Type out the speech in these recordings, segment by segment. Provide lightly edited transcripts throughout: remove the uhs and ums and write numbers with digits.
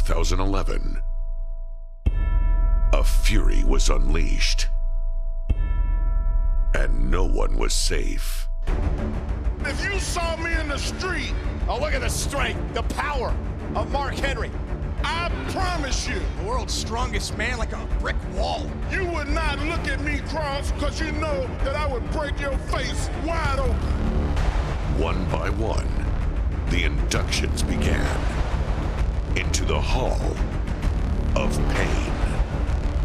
2011, a fury was unleashed, and no one was safe. If you saw me in the street, oh, look at the strength, the power of Mark Henry. I promise you, The world's strongest man, like a brick wall. you would not look at me cross, because you know that I would break your face wide open. One by one, the inductions began into the Hall of Pain.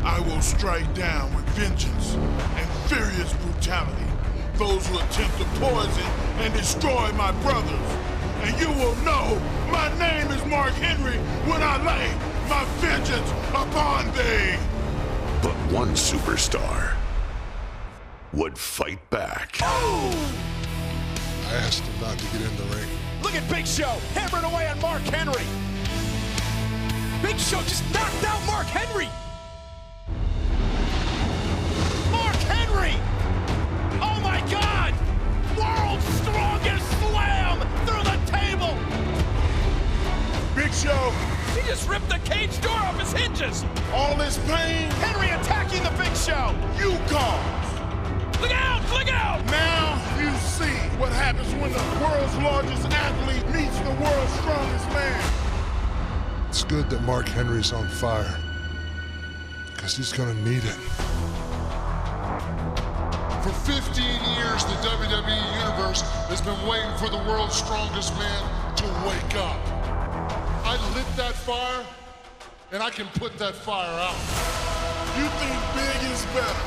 I will strike down with vengeance and furious brutality those who attempt to poison and destroy my brothers. And you will know my name is Mark Henry when I lay my vengeance upon thee. But one superstar would fight back. I asked him not to get in the ring. Look at Big Show hammering away on Mark Henry. Big Show just knocked out Mark Henry. Mark Henry! Oh my God! World's strongest slam through the table! Big Show, He just ripped the cage door off his hinges. all this pain Henry attacking the Big Show. you caused. Look out! Look out! Now you see what happens when the world's largest athlete meets the world's strongest man. It's good that Mark Henry's on fire, because he's gonna need it. For 15 years, the WWE Universe has been waiting for the world's strongest man to wake up. I lit that fire, and I can put that fire out. You think big is better?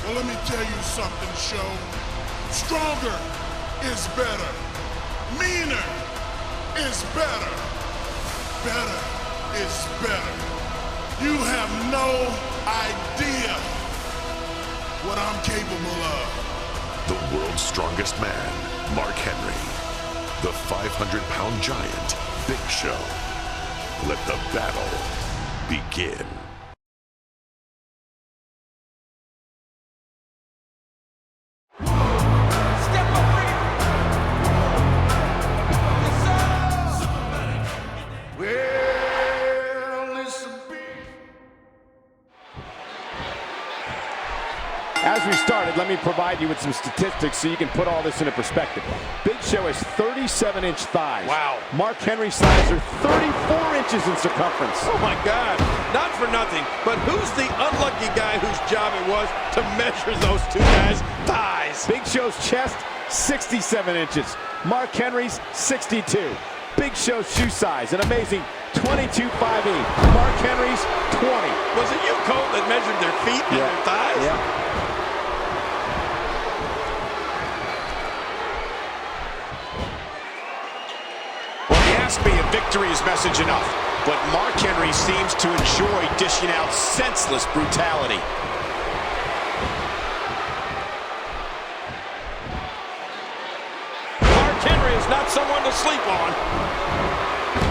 Well, let me tell you something, Show. Stronger is better. Meaner is better. Better is better. You have no idea what I'm capable of. The world's strongest man, Mark Henry. The 500-pound giant, Big Show. Let the battle begin. As we started, let me provide you with some statistics so you can put all this into perspective. Big Show has 37-inch thighs. Wow. Mark Henry's thighs are 34 inches in circumference. Oh my God, not for nothing, but who's the unlucky guy whose job it was to measure those two guys' thighs? Big Show's chest, 67 inches. Mark Henry's, 62. Big Show's shoe size, an amazing 22.5'8". Mark Henry's, 20. Was it you, Cole, that measured their feet and their thighs? Yeah. Ask me if victory is message enough, but Mark Henry seems to enjoy dishing out senseless brutality. Mark Henry is not someone to sleep on.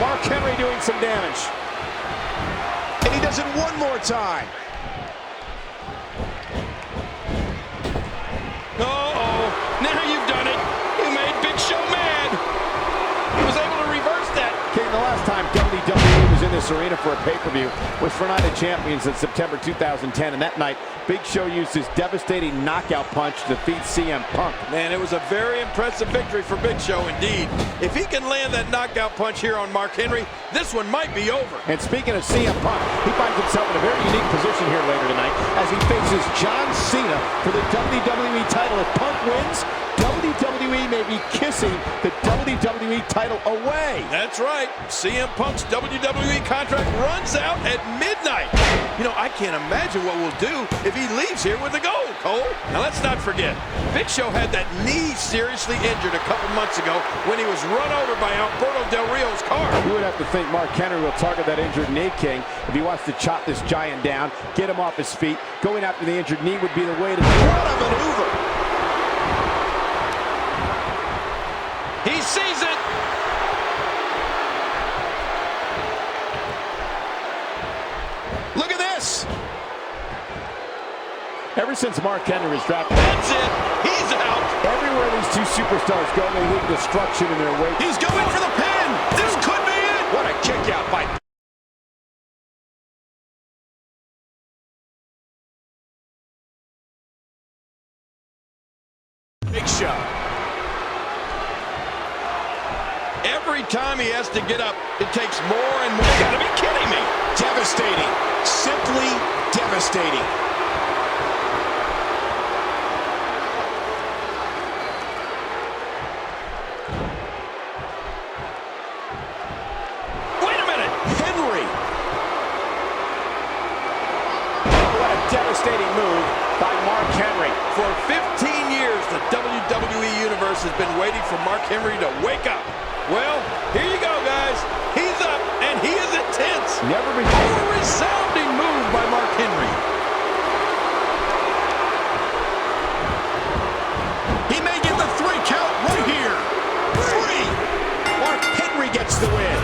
Mark Henry doing some damage. And he does it one more time. Uh-oh, now you've done it. You made Big Show mad. He was able to reverse that. King, the last time WWE was in this arena for a pay-per-view was for Night of Champions in September 2010, and that night, Big Show used his devastating knockout punch to defeat CM Punk. Man, it was a very impressive victory for Big Show indeed. If he can land that knockout punch here on Mark Henry, this one might be over. And speaking of CM Punk, he finds himself in a very unique position here later tonight as he faces John Cena for the WWE title. If Punk wins, WWE may be kissing the WWE title away. That's right. CM Punk's WWE contract runs out at midnight. You know, I can't imagine what we'll do if he leaves here with the gold, Cole. Now, let's not forget, Big Show had that knee seriously injured a couple months ago when he was run over by Alberto Del Rio's car. You would have to think Mark Henry will target that injured knee, King, if he wants to chop this giant down, get him off his feet. Going after the injured knee would be the way to do it. What a maneuver. He sees it. Look at this. Ever since Mark Henry was drafted, That's it. He's out. everywhere these two superstars go, they leave destruction in their wake. He's going for the pin. This could be it. What a kick out by Show. Every time he has to get up, it takes more and more. You gotta be kidding me. Devastating. Simply devastating. Wait a minute. Henry. What a devastating move by Mark Henry. For 15 years, the WWE Universe has been waiting for Mark Henry to wake up. Well, here you go, guys. He's up, and he is intense. Never A resounding move by Mark Henry. He may get the 3 count right here. 3. Mark Henry gets the win.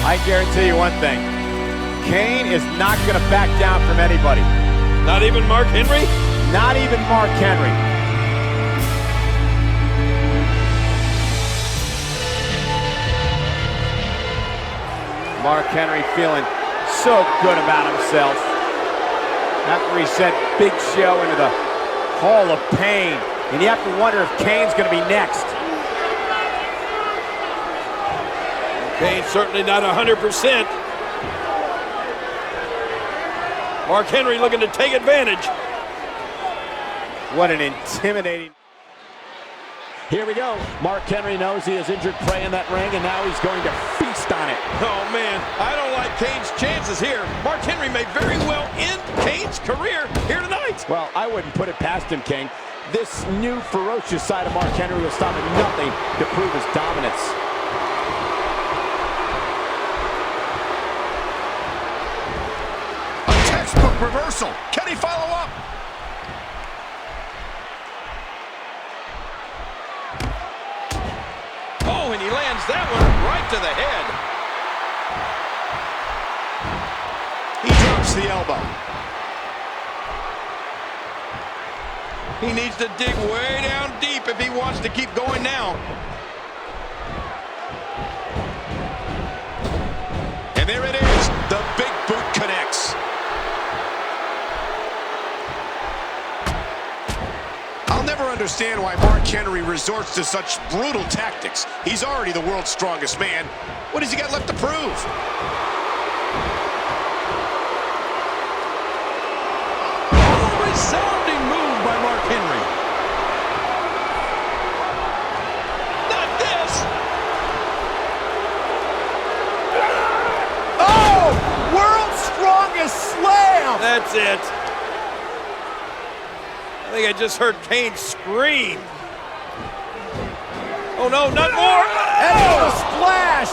I guarantee you one thing. Kane is not going to back down from anybody. Not even Mark Henry? Not even Mark Henry. Mark Henry feeling so good about himself. After he sent Big Show into the Hall of Pain. And you have to wonder if Kane's going to be next. Kane's certainly not 100%. Mark Henry looking to take advantage. What an intimidating... Here we go. Mark Henry knows he has injured prey in that ring, and now he's going to feast on it. Oh, man, I don't like Kane's chances here. Mark Henry may very well end Kane's career here tonight. Well, I wouldn't put it past him, King. This new ferocious side of Mark Henry will stop at nothing to prove his dominance. Reversal. Can he follow up? Oh, and he lands that one right to the head. He drops the elbow. He needs to dig way down deep if he wants to keep going now. And there it is. The big boot connects. I'll never understand why Mark Henry resorts to such brutal tactics. He's already the world's strongest man. What has he got left to prove? Oh, resounding move by Mark Henry. Not this. Oh! World's strongest slam! That's it. I think I just heard Kane scream. Oh no, not more! And a splash!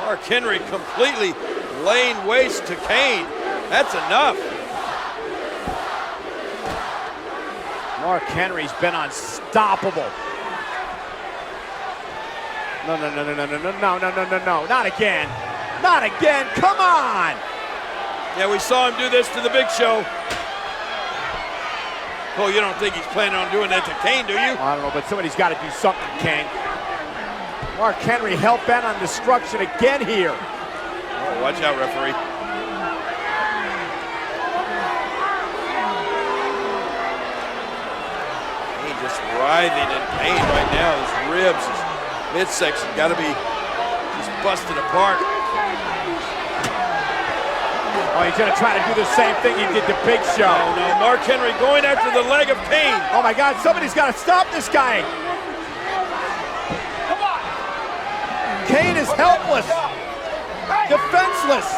Mark Henry completely laying waste to Kane. That's enough. Mark Henry's been unstoppable. No, not again. Not again, come on! Yeah, we saw him do this to the Big Show. Oh, you don't think he's planning on doing that to Kane, do you? I don't know, but somebody's got to do something, Kane. Mark Henry hell-bent on destruction again here. Oh, watch out, referee. Kane just writhing in pain right now. His ribs, his midsection got to be just busted apart. Oh, he's going to try to do the same thing he did to Big Show. Oh, no, Mark Henry going after the leg of Kane. Oh, my God, somebody's got to stop this guy. Come on. Kane is helpless, defenseless.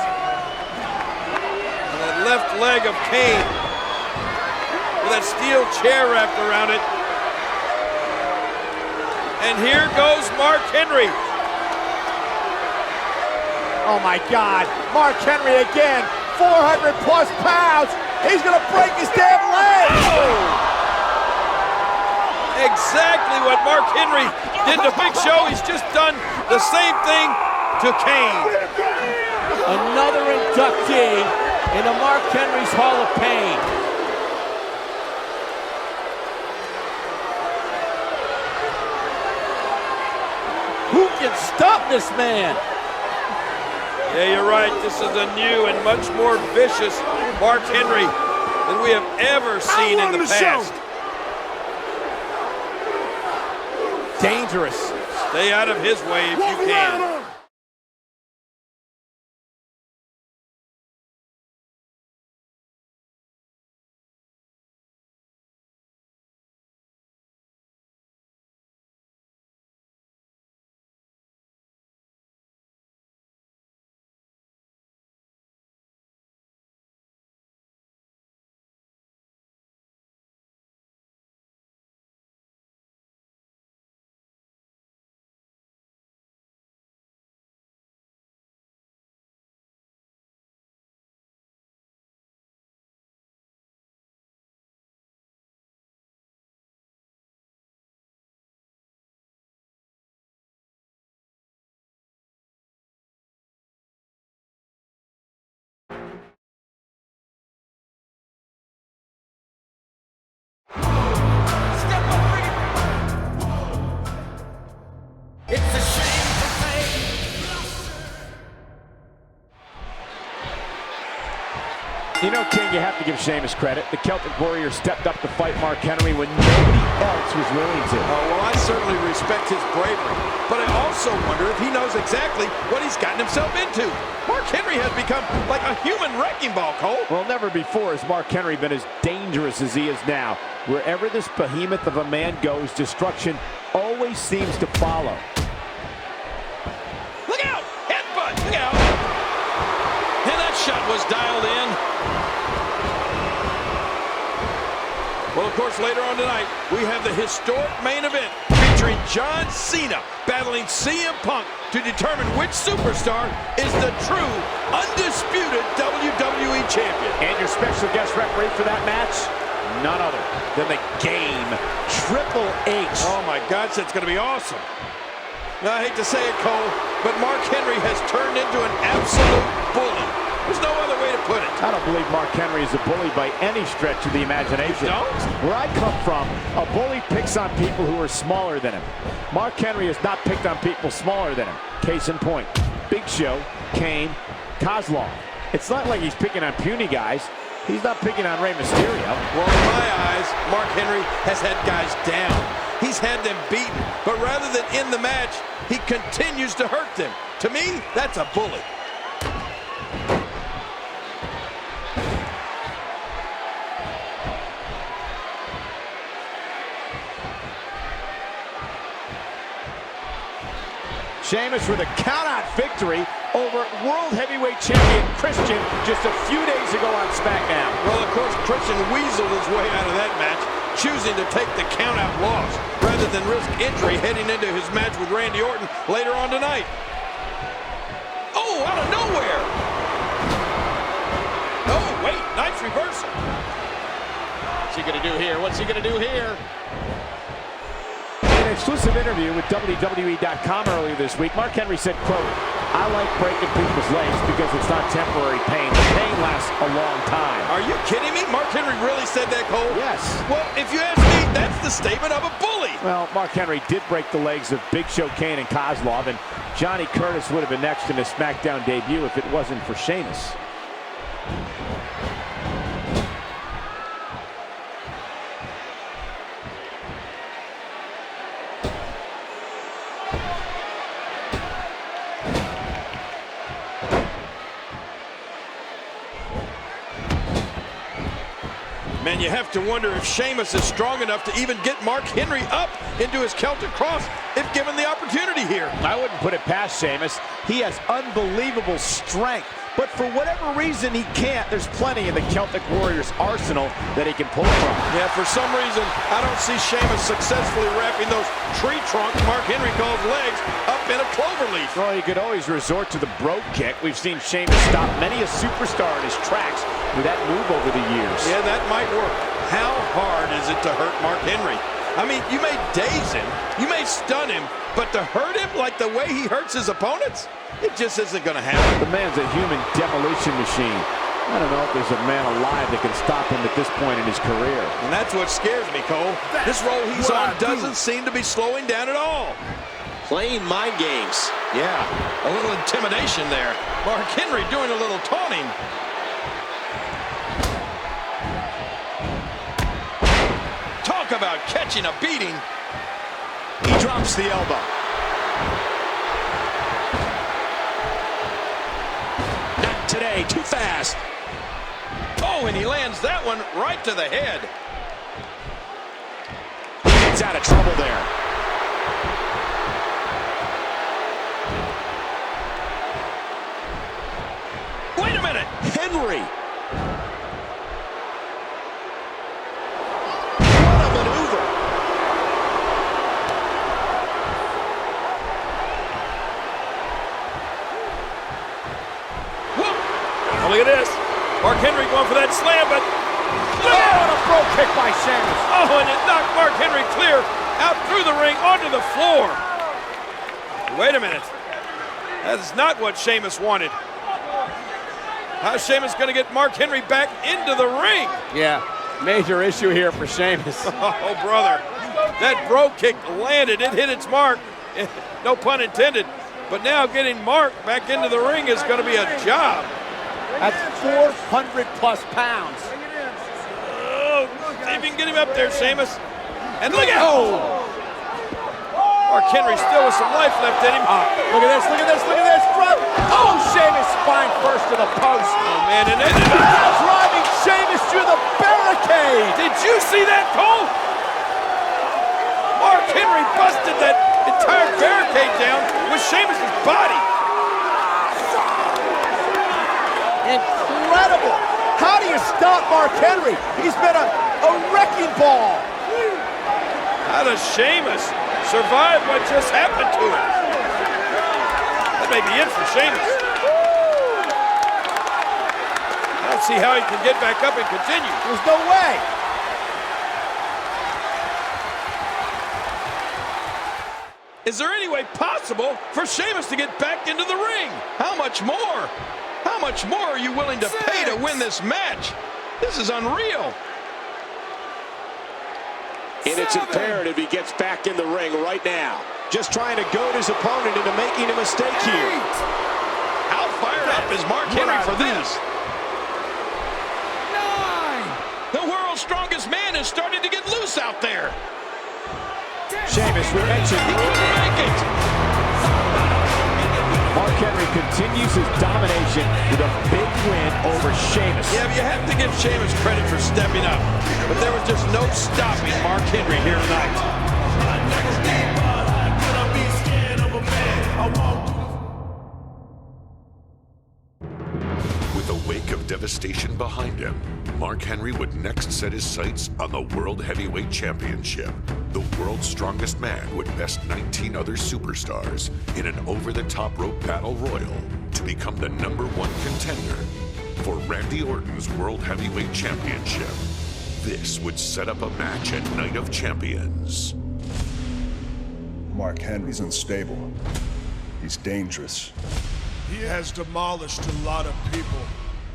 left leg of Kane with that steel chair wrapped around it. And here goes Mark Henry. Oh my God, Mark Henry again, 400 plus pounds. He's gonna break his damn leg. Oh! Exactly what Mark Henry did to Big Show. He's just done the same thing to Kane. Another inductee into Mark Henry's Hall of Pain. Who can stop this man? Yeah, you're right. This is a new and much more vicious Mark Henry than we have ever seen in the past. Dangerous. Stay out of his way if you can. You know, King, you have to give Sheamus credit. The Celtic Warrior stepped up to fight Mark Henry when nobody else was willing to. Oh, well, I certainly respect his bravery, but I also wonder if he knows exactly what he's gotten himself into. Mark Henry has become like a human wrecking ball, Cole. Well, never before has Mark Henry been as dangerous as he is now. Wherever this behemoth of a man goes, destruction always seems to follow. Look out! Headbutt! Look out! And that shot was dialed in. Well, of course, later on tonight, we have the historic main event featuring John Cena battling CM Punk to determine which superstar is the true, undisputed WWE champion. And your special guest referee for that match? None other than the Game, Triple H. Oh, my God, that's going to be awesome. Now, I hate to say it, Cole, but Mark Henry has turned into an absolute bully. There's no other way to put it. I don't believe Mark Henry is a bully by any stretch of the imagination. You don't? Where I come from, a bully picks on people who are smaller than him. Mark Henry has not picked on people smaller than him. Case in point, Big Show, Kane, Kozlov. It's not like he's picking on puny guys. He's not picking on Rey Mysterio. Well, in my eyes, Mark Henry has had guys down. He's had them beaten, but rather than end the match, he continues to hurt them. To me, that's a bully. Sheamus with a count-out victory over World Heavyweight Champion Christian just a few days ago on SmackDown. Well, of course, Christian weaseled his way out of that match, choosing to take the count-out loss rather than risk injury heading into his match with Randy Orton later on tonight. Oh, out of nowhere! Oh, wait, nice reversal. What's he gonna do here? What's he gonna do here? In an exclusive interview with WWE.com earlier this week, Mark Henry said, quote, "I like breaking people's legs because it's not temporary pain. The pain lasts a long time." Are you kidding me? Mark Henry really said that, Cole? Yes. Well, if you ask me, that's the statement of a bully. Well, Mark Henry did break the legs of Big Show, Kane, and Kozlov, and Johnny Curtis would have been next in his SmackDown debut if it wasn't for Sheamus. Man, you have to wonder if Sheamus is strong enough to even get Mark Henry up into his Celtic cross if given the opportunity here. I wouldn't put it past Sheamus. He has unbelievable strength. but for whatever reason he can't, there's plenty in the Celtic Warriors arsenal that he can pull from. Yeah, for some reason, I don't see Sheamus successfully wrapping those tree trunks Mark Henry calls legs up in a clover leaf. Well, you could always resort to the bro kick. We've seen Sheamus stop many a superstar in his tracks with that move over the years. Yeah, that might work. How hard is it to hurt Mark Henry? I mean, you may daze him, you may stun him, but to hurt him like the way he hurts his opponents, it just isn't going to happen. The man's a human demolition machine. I don't know if there's a man alive that can stop him at this point in his career. And that's what scares me, Cole. This role he's on doesn't seem to be slowing down at all. Playing mind games. Yeah, a little intimidation there. Mark Henry doing a little taunting. Talk about catching a beating. He drops the elbow. Not today, too fast. Oh, and he lands that one right to the head. He gets out of trouble there. Wait a minute. Henry. Look at this. Mark Henry going for that slam, but oh, and a bro kick by Sheamus. Oh, and it knocked Mark Henry clear out through the ring onto the floor. Wait a minute. That is not what Sheamus wanted. How's Sheamus going to get Mark Henry back into the ring? Yeah, major issue here for Sheamus. Oh, brother. That bro kick landed. It hit its mark. No pun intended. But now getting Mark back into the ring is going to be a job. That's 400+ pounds. Oh, see if you can get him up there, Sheamus. And look at Mark Henry still with some life left in him. Look at this, look at this, look at this. Front. Oh, Sheamus spine first to the post. Oh, man. And driving Sheamus through the barricade. Did you see that, Cole? Mark Henry busted that entire barricade down with Sheamus's body. Incredible! How do you stop Mark Henry? He's been a wrecking ball. How does Sheamus survive what just happened to him? That may be it for Sheamus. I don't see how he can get back up and continue. There's no way. Is there any way possible for Sheamus to get back into the ring? How much more? How much more are you willing to pay to win this match? This is unreal. And it's imperative he gets back in the ring right now. Just trying to goad his opponent into making a mistake here. How fired up is Mark Henry for this? 9. The world's strongest man is starting to get loose out there. Sheamus, we mentioned he couldn't make it. Mark Henry continues his domination with a big win over Sheamus. Yeah, but you have to give Sheamus credit for stepping up. But there was just no stopping Mark Henry here tonight. With a wake of devastation behind him, Mark Henry would next set his sights on the World Heavyweight Championship. The world's strongest man would best 19 other superstars in an over-the-top rope battle royal to become the #1 contender for Randy Orton's World Heavyweight Championship. This would set up a match at Night of Champions. Mark Henry's unstable. He's dangerous. He has demolished a lot of people.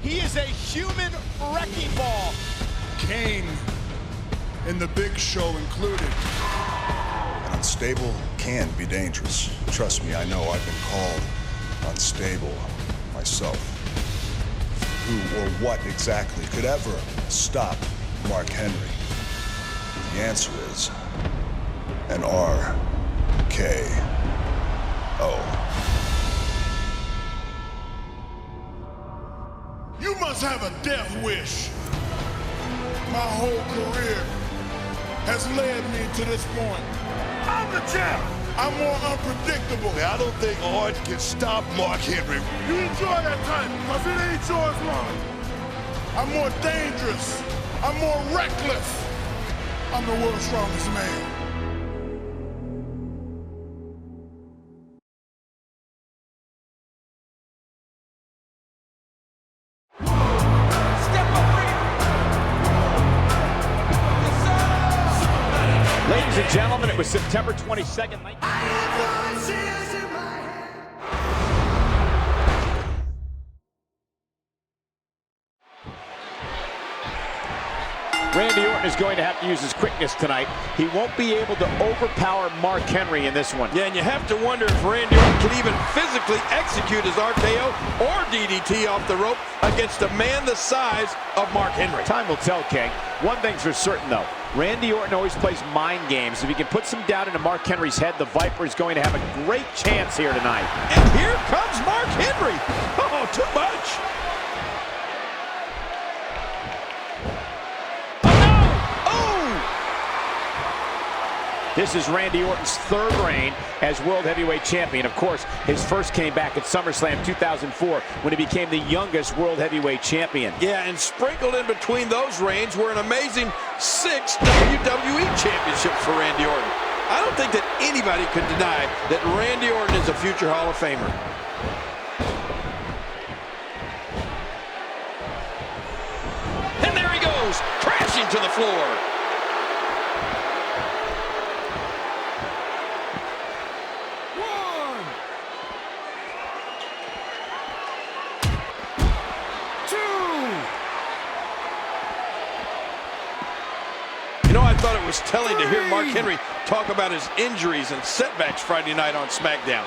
He is a human wrecking ball. Kane and the Big Show included. Unstable can be dangerous. Trust me, I know. I've been called unstable myself. Who or what exactly could ever stop Mark Henry? The answer is an RKO. You must have a death wish. My whole career has led me to this point. I'm the champ. I'm more unpredictable. I don't think Orton can stop Mark Henry. You enjoy that title, because it ain't yours long. I'm more dangerous. I'm more reckless. I'm the world's strongest man. Ladies and gentlemen, it was September 22nd. Randy Orton is going to have to use his quickness tonight. He won't be able to overpower Mark Henry in this one. Yeah, and you have to wonder if Randy Orton can even physically execute his RKO or DDT off the rope against a man the size of Mark Henry. Time will tell, King. One thing's for certain, though. Randy Orton always plays mind games. If he can put some doubt into Mark Henry's head, the Viper is going to have a great chance here tonight. And here comes Mark Henry. Oh, too much. This is Randy Orton's third reign as World Heavyweight Champion. Of course, his first came back at SummerSlam 2004 when he became the youngest World Heavyweight Champion. Yeah, and sprinkled in between those reigns were an amazing 6 WWE Championships for Randy Orton. I don't think that anybody could deny that Randy Orton is a future Hall of Famer. And there he goes, crashing to the floor. I thought it was telling to hear Mark Henry talk about his injuries and setbacks Friday night on SmackDown.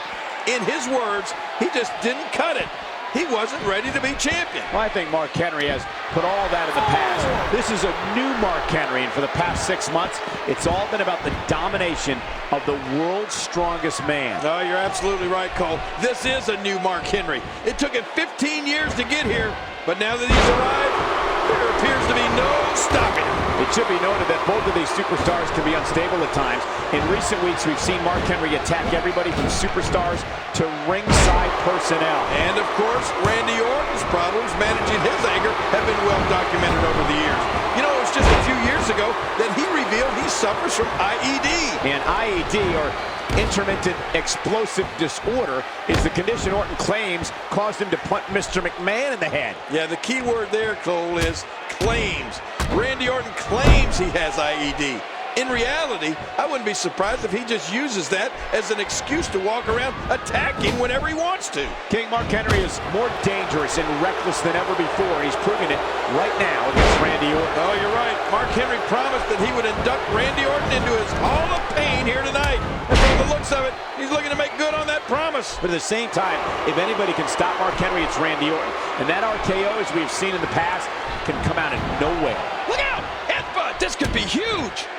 In his words, he just didn't cut it. He wasn't ready to be champion. Well, I think Mark Henry has put all that in the past. This is a new Mark Henry, and for the past 6 months, it's all been about the domination of the world's strongest man. Oh, you're absolutely right, Cole. This is a new Mark Henry. It took him 15 years to get here, but now that he's arrived, there appears to be no stopping him. It should be noted that both of these superstars can be unstable at times. In recent weeks, we've seen Mark Henry attack everybody from superstars to ringside personnel. And, of course, Randy Orton's problems managing his anger have been well documented over the years. You know, it was just a few years ago that he revealed he suffers from IED. And IED, or intermittent explosive disorder, is the condition Orton claims caused him to punt Mr. McMahon in the head. Yeah, the key word there, Cole, is claims. Randy Orton claims he has IED. In reality, I wouldn't be surprised if he just uses that as an excuse to walk around attacking whenever he wants to. King, Mark Henry is more dangerous and reckless than ever before. He's proving it right now against Randy Orton. Oh, you're right. Mark Henry promised that he would induct Randy Orton into his Hall of Pain here tonight. And from the looks of it, he's looking to make good on that promise. But at the same time, if anybody can stop Mark Henry, it's Randy Orton. And that RKO, as we've seen in the past, can come out of nowhere. Look out! Headbutt! This could be huge!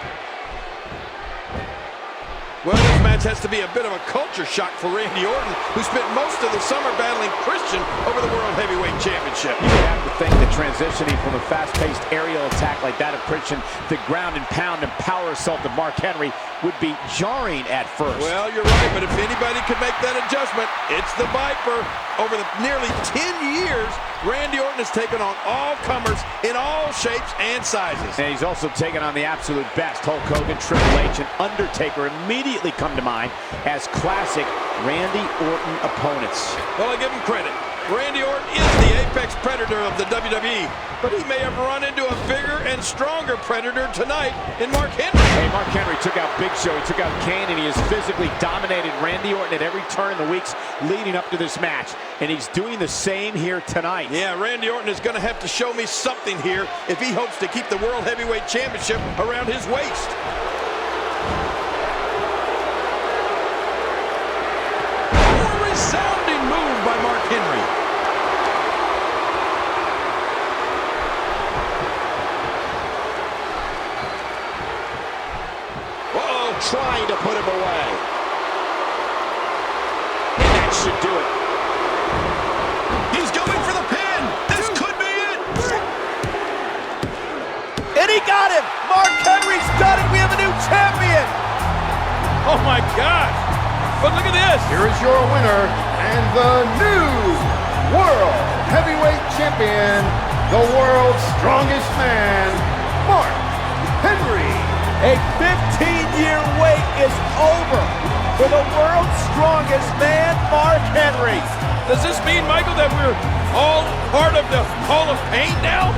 Well, this match has to be a bit of a culture shock for Randy Orton, who spent most of the summer battling Christian over the World Heavyweight Championship. You would have to think that transitioning from a fast-paced aerial attack like that of Christian to ground and pound and power assault of Mark Henry would be jarring at first. Well, you're right, but if anybody could make that adjustment, it's the Viper. Over the nearly 10 years, Randy Orton has taken on all comers in all shapes and sizes. And he's also taken on the absolute best. Hulk Hogan, Triple H, and Undertaker immediately come to mind as classic Randy Orton opponents. Well, I give him credit. Randy Orton is the apex predator of the WWE, but he may have run into a bigger and stronger predator tonight in Mark Henry. Hey, Mark Henry took out Big Show, he took out Kane, and he has physically dominated Randy Orton at every turn in the weeks leading up to this match. And he's doing the same here tonight. Yeah, Randy Orton is going to have to show me something here if he hopes to keep the World Heavyweight Championship around his waist. A resounding move by Mark Henry. Trying to put him away. And that should do it. He's going for the pin. This could be it. And he got him. Mark Henry's done it. We have a new champion. Oh, my God. But look at this. Here is your winner and the new World Heavyweight Champion, the world's strongest man, Mark Henry. A 15-year wait is over for the world's strongest man, Mark Henry. Does this mean, Michael, that we're all part of the Hall of Pain now?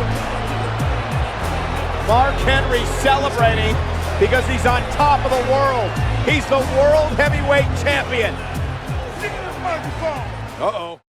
Mark Henry celebrating because he's on top of the world. He's the World Heavyweight Champion. Give me this microphone. Uh-oh.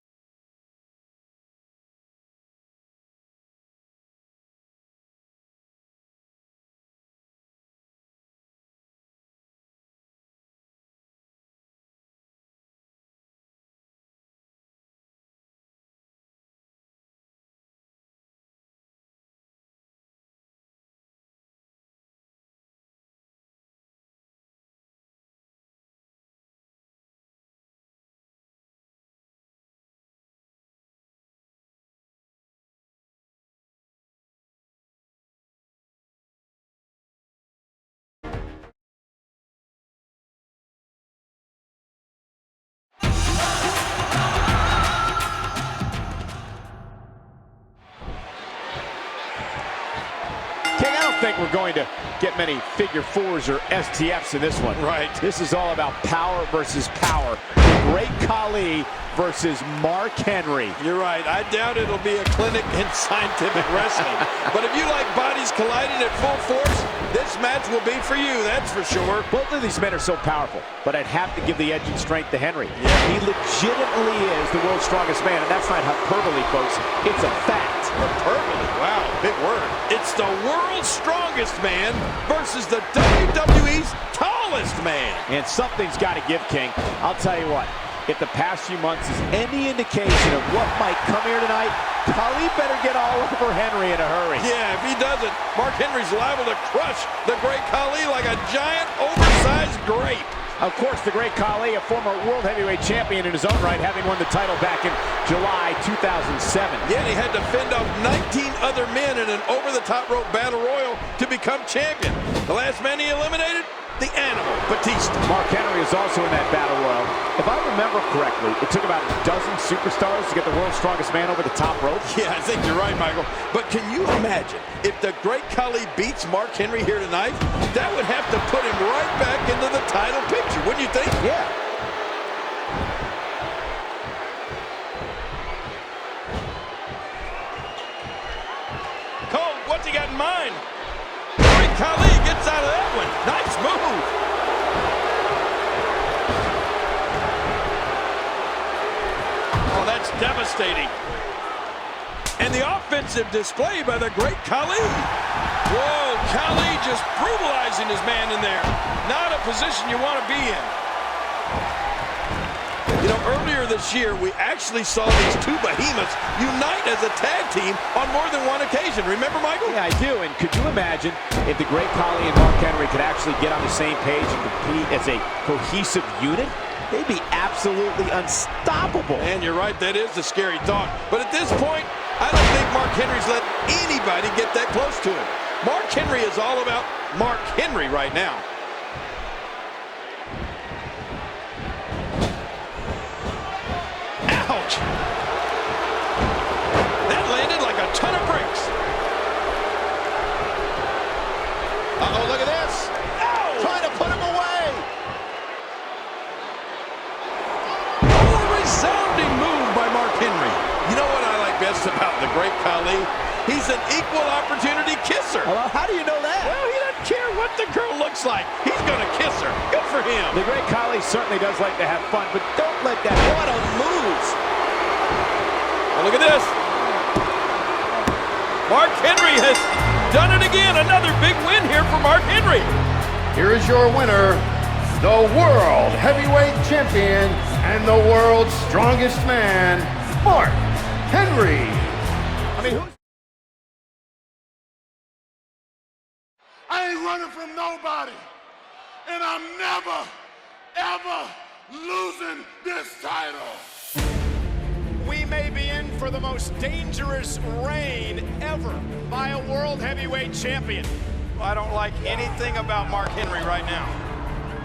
I don't think we're going to get many figure fours or STFs in this one. Right. This is all about power versus power. The Great Khali versus Mark Henry. You're right. I doubt it'll be a clinic in scientific wrestling. But if you like bodies colliding at full force, this match will be for you, that's for sure. Both of these men are so powerful, but I'd have to give the edge and strength to Henry. Yeah. He legitimately is the world's strongest man, and that's not hyperbole, folks. It's a fact. Hyperbole, wow, big word. It's the world's strongest man versus the WWE's tallest man. And something's got to give, King. I'll tell you what, if the past few months is any indication of what might come here tonight, Khali better get all over Henry in a hurry. Yeah, if he doesn't, Mark Henry's liable to crush the Great Khali like a giant, oversized grape. Of course, the Great Khali, a former World Heavyweight Champion in his own right, having won the title back in July 2007. Yet he had to fend off 19 other men in an over-the-top rope battle royal to become champion. The last man he eliminated? The Animal, Batista. Mark Henry is also in that battle royal. If I remember correctly, it took about a dozen superstars to get the world's strongest man over the top rope. Yeah, I think you're right, Michael. But can you imagine if the Great Khali beats Mark Henry here tonight? That would have to put him right back into the title picture, wouldn't you think? Yeah. Cole, what's he got in mind? Great Khali gets out of that one. Nice move. Oh, that's devastating. And the offensive display by the Great Khali. Whoa, Khali just brutalizing his man in there. Not a position you want to be in. You know, earlier this year, we actually saw these two behemoths unite as a tag team on more than one occasion. Remember, Michael? Yeah, I do. And could you imagine if the Great Khali and Mark Henry could actually get on the same page and compete as a cohesive unit? They'd be absolutely unstoppable. And you're right, that is the scary thought. But at this point, I don't think Mark Henry's let anybody get that close to him. Mark Henry is all about Mark Henry right now. Ouch! That landed like a ton of bricks. Uh-oh, look at this. Ow! Trying to put him away. Oh, a resounding move by Mark Henry. You know what I like best about the Great Khali? He's an equal opportunity kisser. Well, how do you know that? Well, he doesn't care what the girl looks like. He's going to kiss her. Good for him. The Great Khali certainly does like to have fun, but don't let that. What a move. Oh, look at this. Mark Henry has done it again. Another big win here for Mark Henry. Here is your winner, the World Heavyweight Champion and the world's strongest man, Mark Henry. I mean, who's... I ain't running from nobody. And I'm never, ever losing this title. We may be in for the most dangerous reign ever by a World Heavyweight Champion. I don't like anything about Mark Henry right now.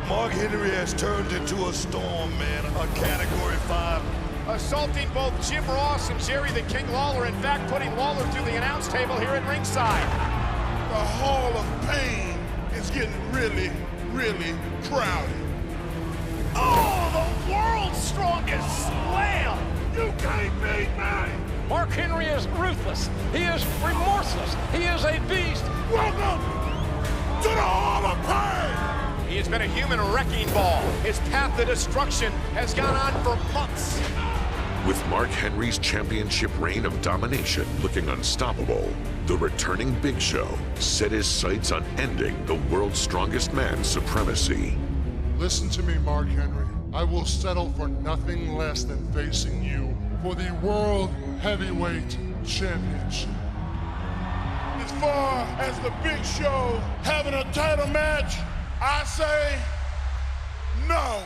Mark Henry has turned into a storm, man. A Category 5. Assaulting both Jim Ross and Jerry the King Lawler. In fact, putting Lawler through the announce table here at ringside. The Hall of Pain is getting really, really crowded. Oh, the world's strongest slam! You can't beat me! Mark Henry is ruthless. He is remorseless. He is a beast. Welcome to the Hall of Pain! He has been a human wrecking ball. His path to destruction has gone on for months. With Mark Henry's championship reign of domination looking unstoppable, the returning Big Show set his sights on ending the world's strongest man's supremacy. Listen to me, Mark Henry. I will settle for nothing less than facing you for the World Heavyweight Championship. As far as the Big Show having a title match, I say no.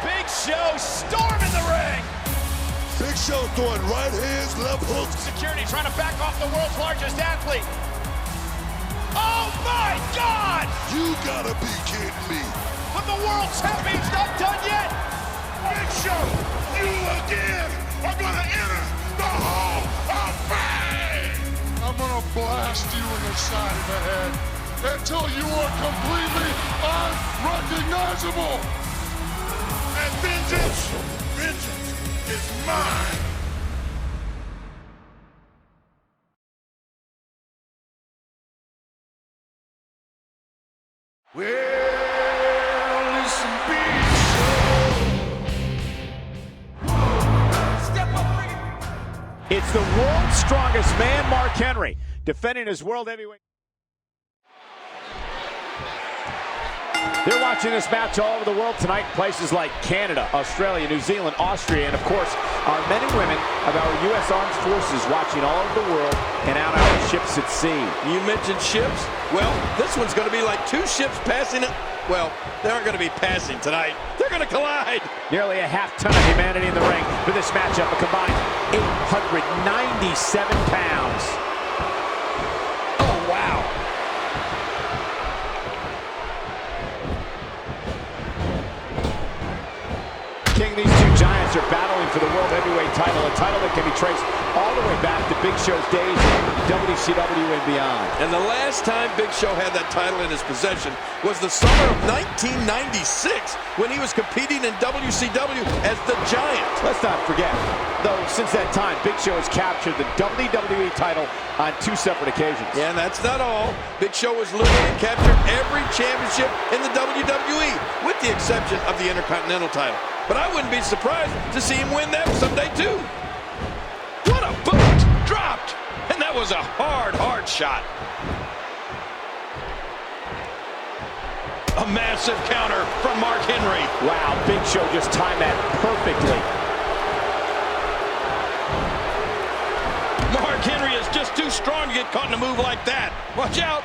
Big Show storming the ring. Big Show throwing right hands, left hooks. Security trying to back off the world's largest athlete. Oh my God! You gotta be kidding me. But the world champion's not done yet. Big Show, you again are gonna enter the Hall of Fame. I'm gonna blast you in the side of the head until you are completely unrecognizable. And vengeance is mine. Well, listen, Big Show. Step up, It's the world's strongest man, Mark Henry, defending his world heavyweight. They're watching this match all over the world tonight, places like Canada, Australia, New Zealand, Austria, and of course, our men and women of our U.S. Armed Forces watching all over the world and out our ships at sea. You mentioned ships? Well, this one's going to be like two ships passing. Well, they aren't going to be passing tonight. They're going to collide. Nearly a half-ton of humanity in the ring for this matchup, a combined 897 pounds. Oh, wow. King, these two giants are battling for the World Heavyweight title, a title that can be traced all the way back to Big Show's days in WCW and beyond. And the last time Big Show had that title in his possession was the summer of 1996 when he was competing in WCW as the Giant. Let's not forget, though, since that time, Big Show has captured the WWE title on 2 separate occasions. Yeah, and that's not all. Big Show has literally captured every championship in the WWE, with the exception of the Intercontinental title. But I wouldn't be surprised to see him win that someday, too. What a boot! Dropped! And that was a hard shot. A massive counter from Mark Henry. Wow, Big Show just timed that perfectly. Mark Henry is just too strong to get caught in a move like that. Watch out.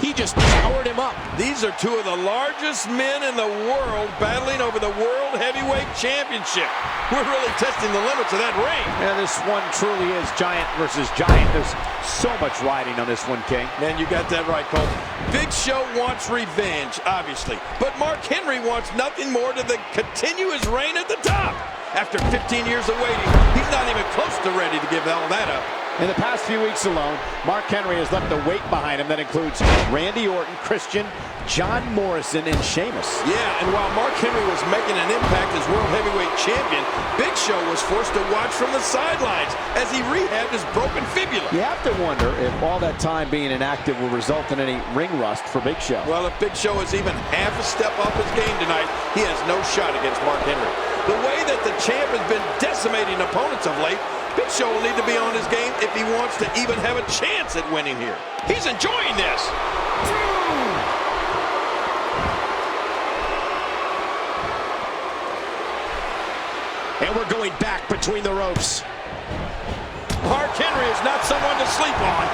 He just powered him up. These are two of the largest men in the world battling over the World Heavyweight Championship. We're really testing the limits of that ring. Yeah, this one truly is giant versus giant. There's so much riding on this one, King. Man, you got that right, Cole. Big Show wants revenge, obviously. But Mark Henry wants nothing more than to continue his reign at the top. After 15 years of waiting, he's not even close to ready to give all that up. In the past few weeks alone, Mark Henry has left a weight behind him that includes Randy Orton, Christian, John Morrison, and Sheamus. Yeah, and while Mark Henry was making an impact as World Heavyweight Champion, Big Show was forced to watch from the sidelines as he rehabbed his broken fibula. You have to wonder if all that time being inactive will result in any ring rust for Big Show. Well, if Big Show is even half a step off his game tonight, he has no shot against Mark Henry. The way that the champ has been decimating opponents of late, Big Show will need to be on his game if he wants to even have a chance at winning here. He's enjoying this. And we're going back between the ropes. Mark Henry is not someone to sleep on.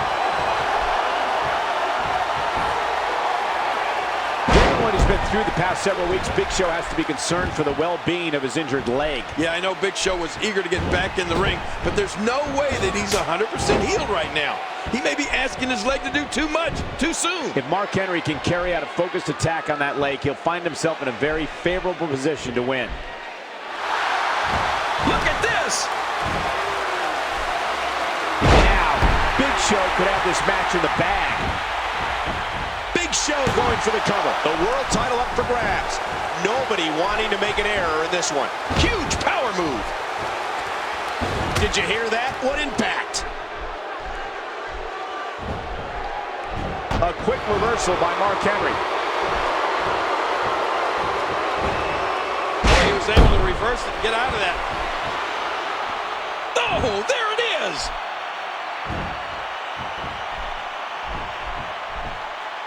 Anyone who's been through the past several weeks, Big Show has to be concerned for the well-being of his injured leg. Yeah, I know Big Show was eager to get back in the ring, but there's no way that he's 100% healed right now. He may be asking his leg to do too much, too soon. If Mark Henry can carry out a focused attack on that leg, he'll find himself in a very favorable position to win. Look at this! Now, Big Show could have this match in the bag. Big Show going for the cover. The world title up for grabs. Nobody wanting to make an error in this one. Huge power move. Did you hear that? What impact? A quick reversal by Mark Henry. He was able to reverse it and get out of that. Oh, there it is!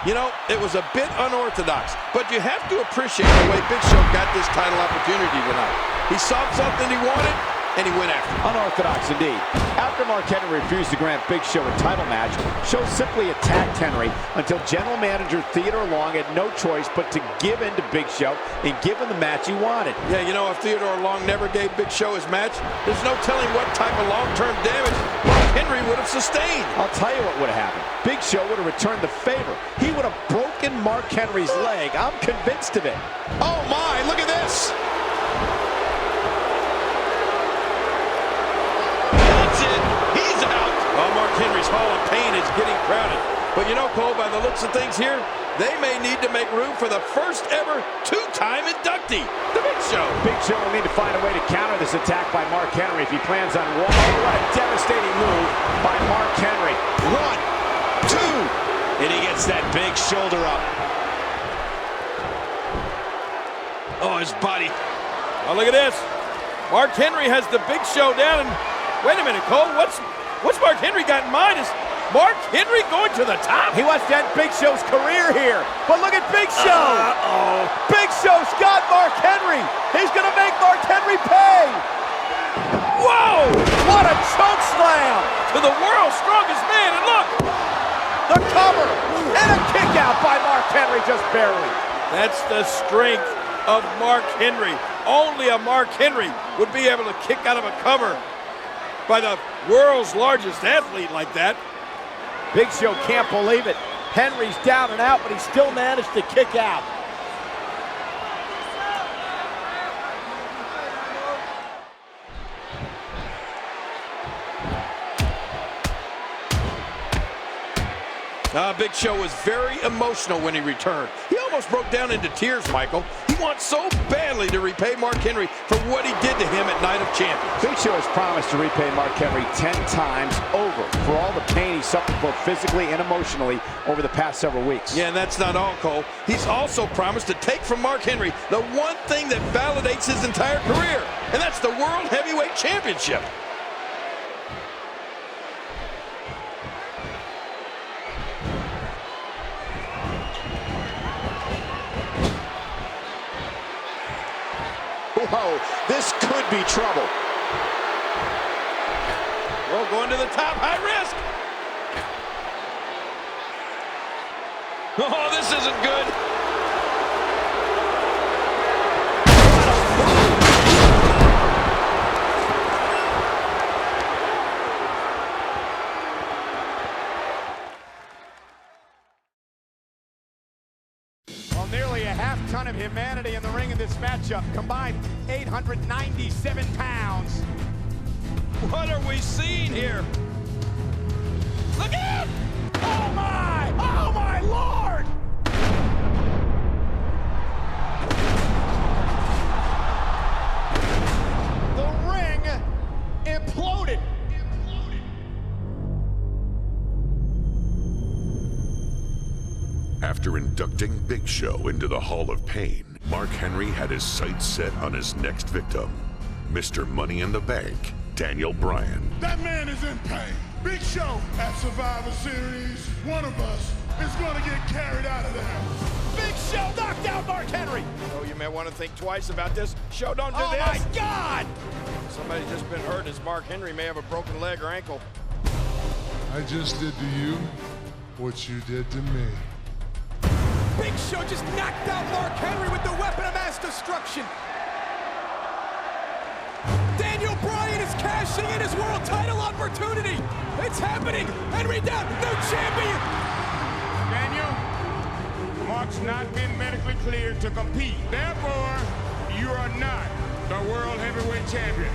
You know, it was a bit unorthodox, but you have to appreciate the way Big Show got this title opportunity tonight. He saw something he wanted, and he went after it. Unorthodox indeed. After Mark Henry refused to grant Big Show a title match, Show simply attacked Henry until General Manager Theodore Long had no choice but to give in to Big Show and give him the match he wanted. Yeah, you know, if Theodore Long never gave Big Show his match, there's no telling what type of long-term damage Mark Henry would have sustained. I'll tell you what would have happened. Big Show would have returned the favor. He would have broken Mark Henry's leg. I'm convinced of it. Oh my, look at this! Mark Henry's Hall of Pain is getting crowded. But you know, Cole, by the looks of things here, they may need to make room for the first ever two-time inductee, the Big Show. Big Show will need to find a way to counter this attack by Mark Henry if he plans on what a devastating move by Mark Henry. 1, 2, and he gets that big shoulder up. Oh, his body. Oh, look at this. Mark Henry has the Big Show down. And wait a minute, Cole, what's Mark Henry got in mind? Is Mark Henry going to the top? He wants to end Big Show's career here. But look at Big Show. Big Show's got Mark Henry. He's going to make Mark Henry pay. Whoa! What a choke slam. To the world's strongest man. And look. The cover. And a kick out by Mark Henry, just barely. That's the strength of Mark Henry. Only a Mark Henry would be able to kick out of a cover by the world's largest athlete like that. Big Show can't believe it. Henry's down and out, but he still managed to kick out. Big Show was very emotional when he returned. He almost broke down into tears, Michael. He wants so badly to repay Mark Henry for what he did to him at Night of Champions. Big Show has promised to repay Mark Henry 10 times over for all the pain he suffered both physically and emotionally over the past several weeks. Yeah, and that's not all, Cole. He's also promised to take from Mark Henry the one thing that validates his entire career, and that's the World Heavyweight Championship. Whoa, this could be trouble. Well, going to the top, high risk. Oh, this isn't good. Nearly a half-ton of humanity in the ring in this matchup. Combined 897 pounds. What are we seeing here? Look out! Oh my! Oh my Lord! The ring imploded. After inducting Big Show into the Hall of Pain, Mark Henry had his sights set on his next victim, Mr. Money in the Bank, Daniel Bryan. That man is in pain. Big Show at Survivor Series. One of us is going to get carried out of there. Big Show knocked out Mark Henry. Oh, you may want to think twice about this. Show, don't do this. Oh my God! Somebody's just been hurt as Mark Henry may have a broken leg or ankle. I just did to you what you did to me. Big Show just knocked out Mark Henry with the weapon of mass destruction. Daniel Bryan is cashing in his world title opportunity. It's happening. Henry down, new champion. Daniel, Mark's not been medically cleared to compete. Therefore, you are not the World Heavyweight Champion.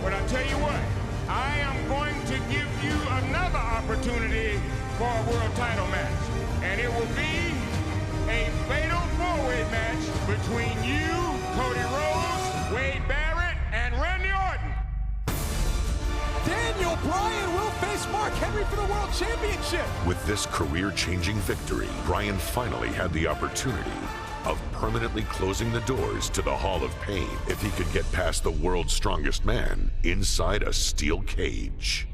But I tell you what, I am going to give you another opportunity for a world title match. And it will be a fatal four-way match between you, Cody Rhodes, Wade Barrett, and Randy Orton. Daniel Bryan will face Mark Henry for the World Championship. With this career-changing victory, Bryan finally had the opportunity of permanently closing the doors to the Hall of Pain if he could get past the world's strongest man inside a steel cage.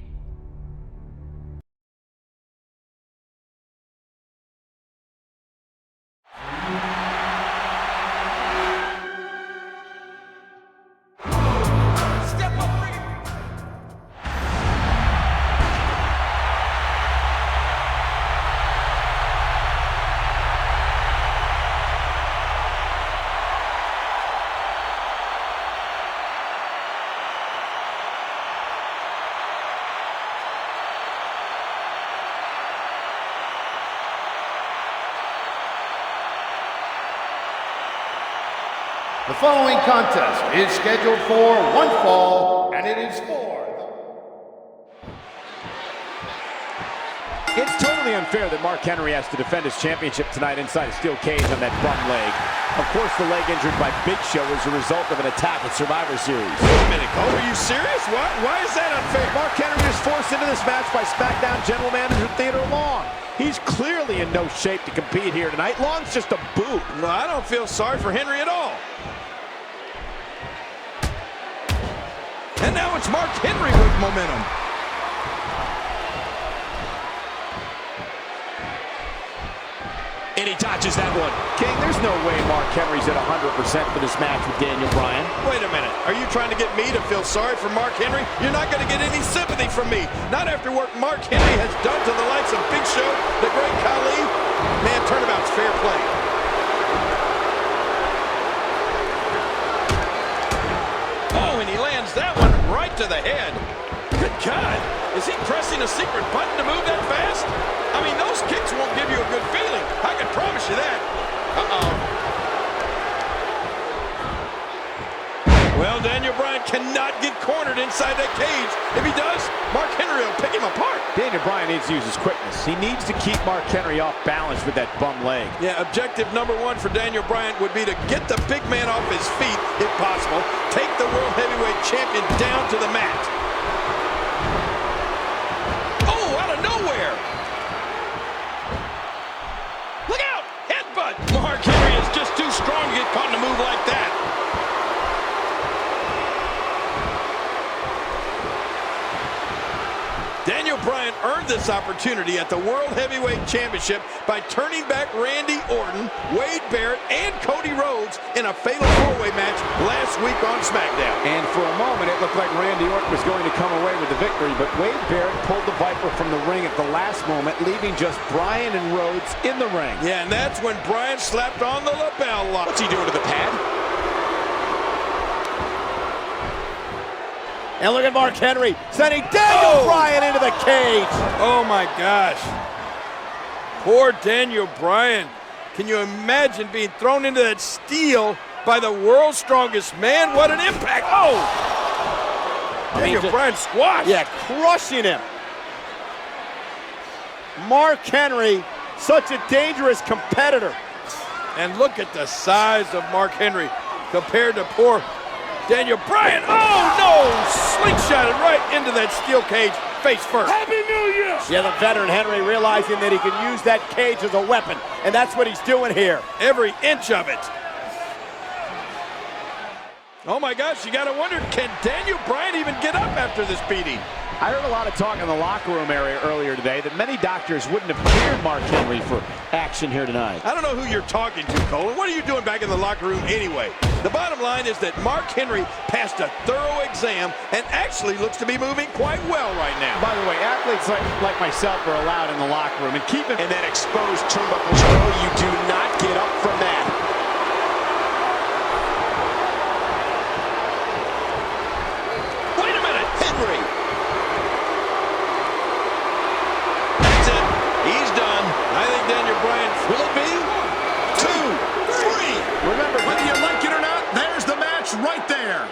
The following contest is scheduled for one fall, and it is for... It's totally unfair that Mark Henry has to defend his championship tonight inside a steel cage on that bum leg. Of course, the leg injured by Big Show is a result of an attack at Survivor Series. Wait a minute, Cole, are you serious? Why is that unfair? Mark Henry is forced into this match by SmackDown General Manager Theodore Long. He's clearly in no shape to compete here tonight. Long's just a boot. No, I don't feel sorry for Henry at all. And now it's Mark Henry with momentum. And he dodges that one. King, there's no way Mark Henry's at 100% for this match with Daniel Bryan. Wait a minute. Are you trying to get me to feel sorry for Mark Henry? You're not going to get any sympathy from me. Not after what Mark Henry has done to the likes of Big Show, the Great Khali. Man, turnabout's fair play. Oh, and he lands that one right to the head. Good God. Is he pressing a secret button to move that fast? I mean, those kicks won't give you a good feeling. I can promise you that. Uh-oh. Well, Daniel Bryan cannot get cornered inside that cage. If he does, Mark Henry will pick him apart. Daniel Bryan needs to use his quickness. He needs to keep Mark Henry off balance with that bum leg. Yeah, objective number one for Daniel Bryan would be to get the big man off his feet, if possible. Take the World Heavyweight Champion down to the mat. Oh, out of nowhere. Look out! Headbutt! Mark Henry is just too strong to get caught in a move like that. Daniel Bryan earned this opportunity at the World Heavyweight Championship by turning back Randy Orton, Wade Barrett, and Cody Rhodes in a fatal four-way match last week on SmackDown. And for a moment, it looked like Randy Orton was going to come away with the victory, but Wade Barrett pulled the Viper from the ring at the last moment, leaving just Bryan and Rhodes in the ring. Yeah, and that's when Bryan slapped on the lapel lock. What's he doing to the pad? And look at Mark Henry sending Daniel Bryan into the cage. Oh my gosh. Poor Daniel Bryan. Can you imagine being thrown into that steel by the world's strongest man? What an impact. Oh! Daniel Bryan squashed. Yeah, crushing him. Mark Henry, such a dangerous competitor. And look at the size of Mark Henry compared to poor Daniel Bryan. Oh no! Slingshotted right into that steel cage, face first. Happy New Year! Yeah, the veteran Henry realizing that he can use that cage as a weapon, and that's what he's doing here. Every inch of it. Oh my gosh, you gotta wonder, can Daniel Bryan even get up after this beating? I heard a lot of talk in the locker room area earlier today that many doctors wouldn't have cleared Mark Henry for action here tonight. I don't know who you're talking to, Cole, and what are you doing back in the locker room anyway? The bottom line is that Mark Henry passed a thorough exam and actually looks to be moving quite well right now. By the way, athletes like myself are allowed in the locker room, and keep it. And that exposed turnbuckle control, you do not get up from that. Wait a minute, Henry. That's it. He's done. I think Daniel Bryan. Will it be? 2, 3. Remember, whether you like it or not, there's the match right there.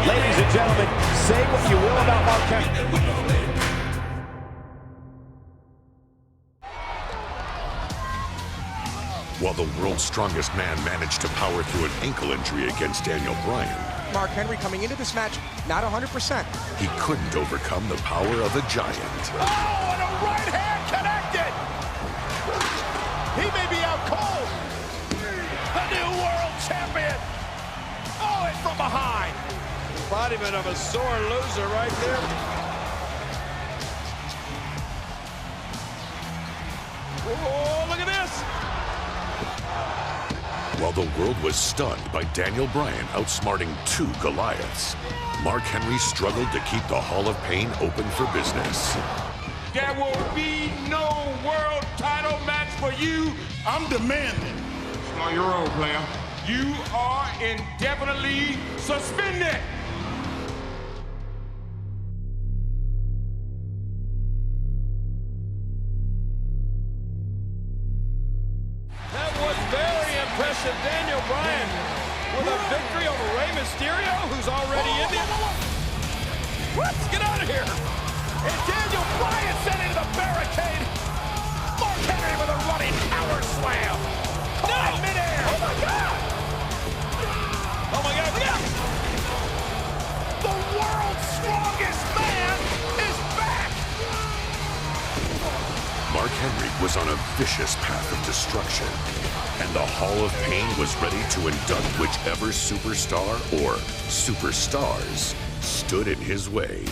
Ladies and gentlemen, say what you will about Mark Henry. While the world's strongest man managed to power through an ankle injury against Daniel Bryan, Mark Henry coming into this match not 100%. he couldn't overcome the power of a giant. Oh, and a right hand connected. He may be out cold. The new world champion. Oh, and from behind. Embodiment of a sore loser right there. Oh, look at this. While the world was stunned by Daniel Bryan outsmarting 2 Goliaths, Mark Henry struggled to keep the Hall of Pain open for business. There will be no world title match for you. I'm demanding. It's on your own, player. You are indefinitely suspended. That was very impressive. Daniel Bryan with a victory over Rey Mysterio, who's already in it. Let's get out of here. And Daniel Bryan sent into the barricade. Mark Henry with a running power slam. No! In midair. Oh my God! Oh my God, look out! The world's strongest man is back. Mark Henry was on a vicious path of destruction, and the Hall of Pain was ready to induct whichever superstar or superstars stood in his way.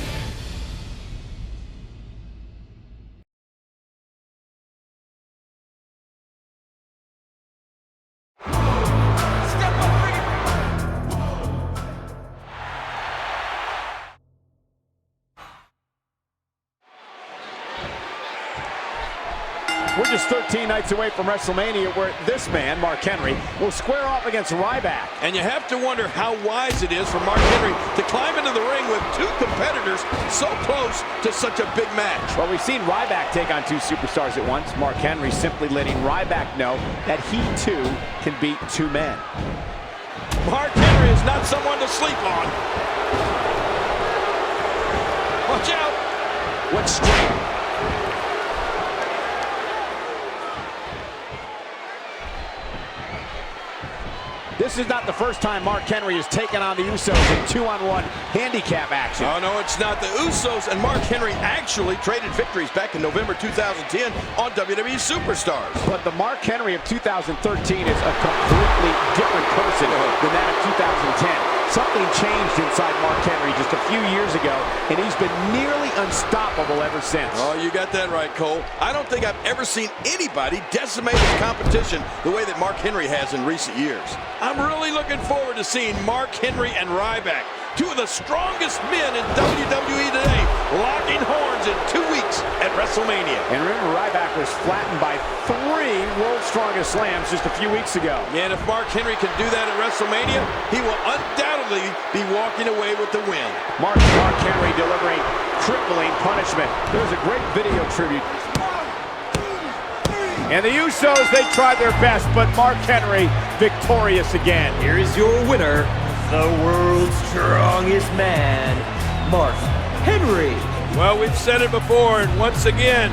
We're just 13 nights away from WrestleMania, where this man, Mark Henry, will square off against Ryback. And you have to wonder how wise it is for Mark Henry to climb into the ring with 2 competitors so close to such a big match. Well, we've seen Ryback take on 2 superstars at once. Mark Henry simply letting Ryback know that he, too, can beat 2 men. Mark Henry is not someone to sleep on. Watch out. What strength. This is not the first time Mark Henry has taken on the Usos in 2-on-1 handicap action. Oh, no, it's not. The Usos and Mark Henry actually traded victories back in November 2010 on WWE Superstars. But the Mark Henry of 2013 is a completely different person than that of 2010. Something changed inside Mark Henry just a few years ago, and he's been nearly unstoppable ever since. Oh, you got that right, Cole. I don't think I've ever seen anybody decimate his competition the way that Mark Henry has in recent years. I'm really looking forward to seeing Mark Henry and Ryback, 2 of the strongest men in WWE today, locking horns in 2 weeks at WrestleMania. And remember, Ryback was flattened by 3 World's Strongest Slams just a few weeks ago. And if Mark Henry can do that at WrestleMania, he will undoubtedly be walking away with the win. Mark Henry delivering crippling punishment. There's a great video tribute. And the Usos, they tried their best, but Mark Henry victorious again. Here is your winner, the world's strongest man, Mark Henry. Well, we've said it before, and once again,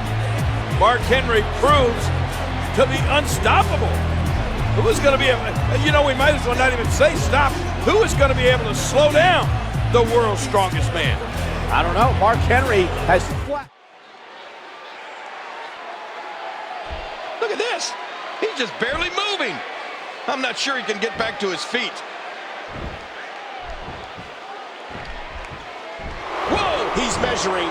Mark Henry proves to be unstoppable. Who is going to be able to, you know, we might as well not even say stop. Who is going to be able to slow down the world's strongest man? I don't know. Mark Henry has flat. Look at this. He's just barely moving. I'm not sure he can get back to his feet. measuring.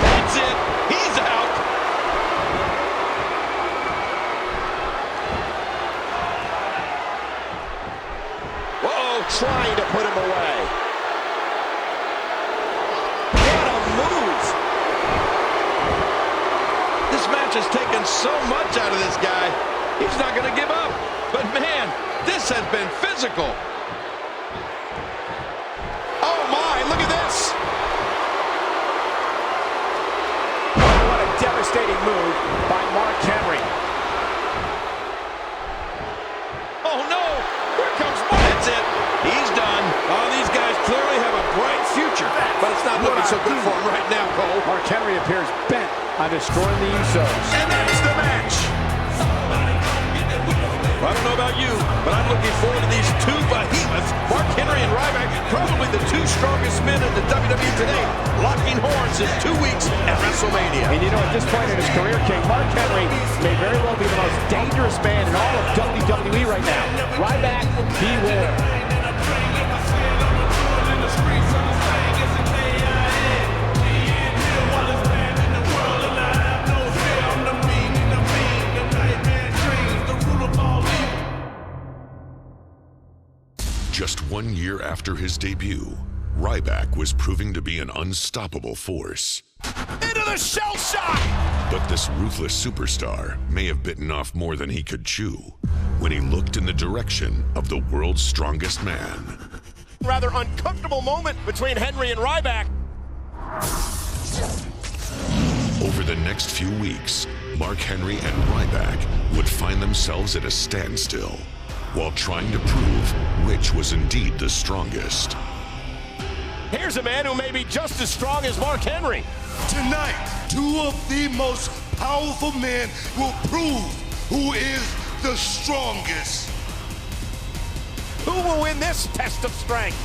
That's it. He's out. Uh-oh, trying to put him away. What a move. This match has taken so much out of this guy. He's not going to give up. But man, this has been physical. Oh my, look at this. What a devastating move by Mark Henry. Oh no, here comes Mark. That's it, he's done. Oh, these guys clearly have a bright future, but it's not looking so good for him right now, Cole. Mark Henry appears bent on destroying the Usos. And that's the match. I don't know about you, but I'm looking forward to these two behemoths, Mark Henry and Ryback, probably the two strongest men in the WWE today, locking horns in 2 weeks at WrestleMania. And you know, at this point in his career, King, Mark Henry may very well be the most dangerous man in all of WWE right now. Ryback, beware. Just 1 year after his debut, Ryback was proving to be an unstoppable force. Into the shell shock! But this ruthless superstar may have bitten off more than he could chew when he looked in the direction of the world's strongest man. Rather uncomfortable moment between Henry and Ryback. Over the next few weeks, Mark Henry and Ryback would find themselves at a standstill while trying to prove which was indeed the strongest. Here's a man who may be just as strong as Mark Henry. Tonight, two of the most powerful men will prove who is the strongest. Who will win this test of strength?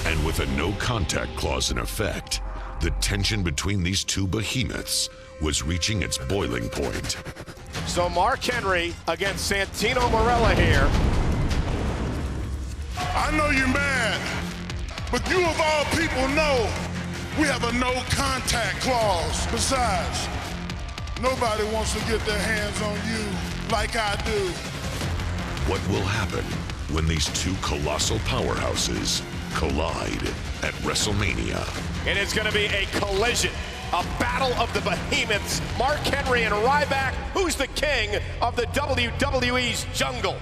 And with a no-contact clause in effect, the tension between these two behemoths was reaching its boiling point. So Mark Henry against Santino Marella here. I know you're mad, but you of all people know we have a no-contact clause. Besides, nobody wants to get their hands on you like I do. What will happen when these two colossal powerhouses collide at WrestleMania? It is going to be a collision. A battle of the behemoths, Mark Henry and Ryback. Who's the king of the WWE's jungle?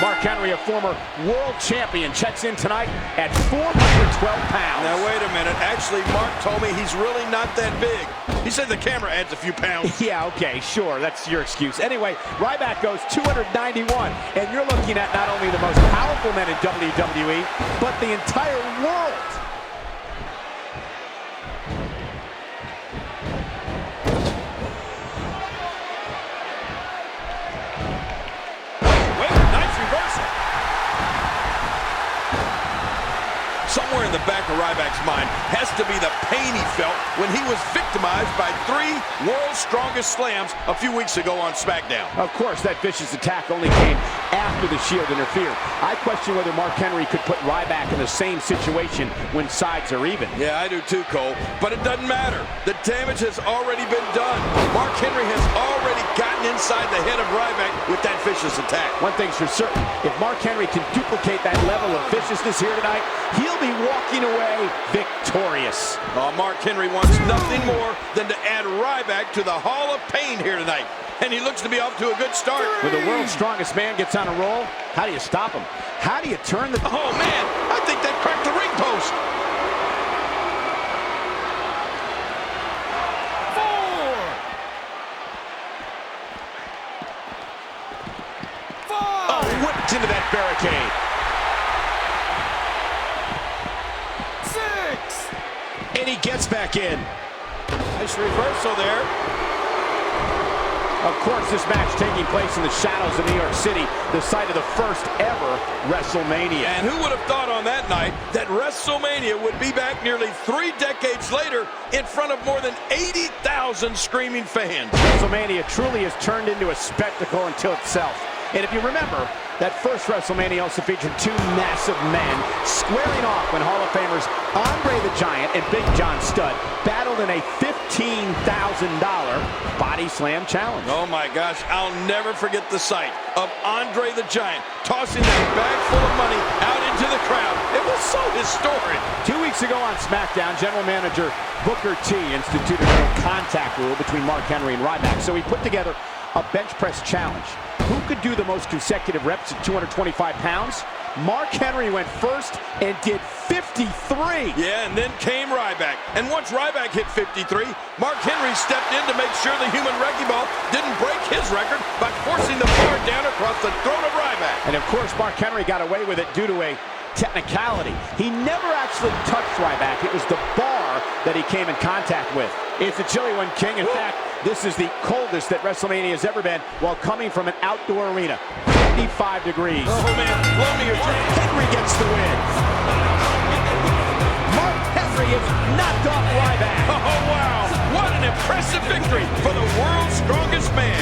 Mark Henry, a former world champion, checks in tonight at 412 pounds. Now, wait a minute. Actually, Mark told me he's really not that big. He said the camera adds a few pounds. Yeah, okay, sure. That's your excuse. Anyway, Ryback goes 291, and you're looking at not only the most powerful men in WWE, but the entire world. Somewhere in the back of Ryback's mind has to be the pain he felt when he was victimized by 3 world's strongest slams a few weeks ago on SmackDown. Of course, that vicious attack only came after the Shield interfered. I question whether Mark Henry could put Ryback in the same situation when sides are even. Yeah, I do too, Cole. But it doesn't matter. The damage has already been done. Mark Henry has already gotten inside the head of Ryback with that vicious attack. One thing's for certain, if Mark Henry can duplicate that level of viciousness here tonight, he'll be walking away victorious. Mark Henry wants nothing more than to add Ryback to the Hall of Pain here tonight. And he looks to be off to a good start. When the world's strongest man gets on a roll, how do you stop him? How do you turn the... Oh, man, I think that cracked the ring post. 4. 5. Oh, whipped into that barricade. 6. And he gets back in. Nice reversal there. Of course, this match taking place in the shadows of New York City, the site of the first ever WrestleMania. And who would have thought on that night that WrestleMania would be back nearly 3 decades later in front of more than 80,000 screaming fans? WrestleMania truly has turned into a spectacle unto itself. And if you remember, that first WrestleMania also featured 2 massive men squaring off when Hall of Famers Andre the Giant and Big John Studd battled in a $15,000 body slam challenge. Oh my gosh, I'll never forget the sight of Andre the Giant tossing that bag full of money out into the crowd. It was so historic. 2 weeks ago on SmackDown, General Manager Booker T instituted a no contact rule between Mark Henry and Ryback, so he put together a bench press challenge. Who could do the most consecutive reps at 225 pounds? Mark Henry went first and did 53. Yeah, and then came Ryback. And once Ryback hit 53, Mark Henry stepped in to make sure the human wrecking ball didn't break his record by forcing the bar down across the throat of Ryback. And of course, Mark Henry got away with it due to a technicality. He never actually touched Ryback. It was the bar that he came in contact with. It's a chilly one, King. In fact, this is the coldest that WrestleMania has ever been while coming from an outdoor arena. 55 degrees. Oh, man. Blow me your drink. Henry gets the win. Mark Henry is knocked off Ryback. Oh, wow. What an impressive victory for the world's strongest man.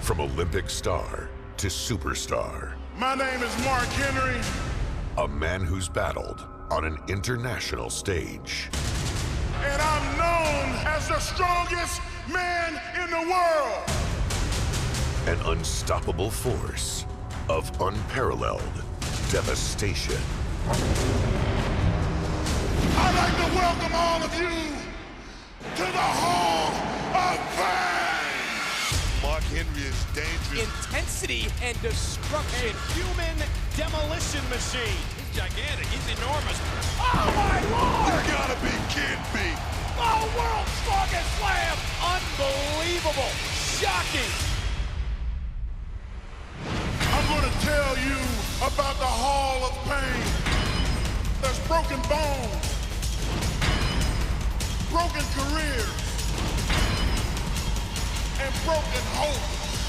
From Olympic star to superstar. My name is Mark Henry. A man who's battled on an international stage. And I'm known as the strongest man in the world. An unstoppable force of unparalleled devastation. I'd like to welcome all of you to the Hall of Fame. Mark Henry is dangerous. Intensity and destruction. Human demolition machine. He's gigantic. He's enormous. Oh, my Lord! You gotta be kidding me. Oh, world's strongest slam. Unbelievable. Shocking. I'm going to tell you about the Hall of Pain. There's broken bones, broken careers, and broken hope.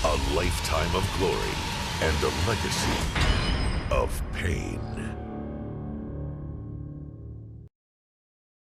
A lifetime of glory and a legacy of pain.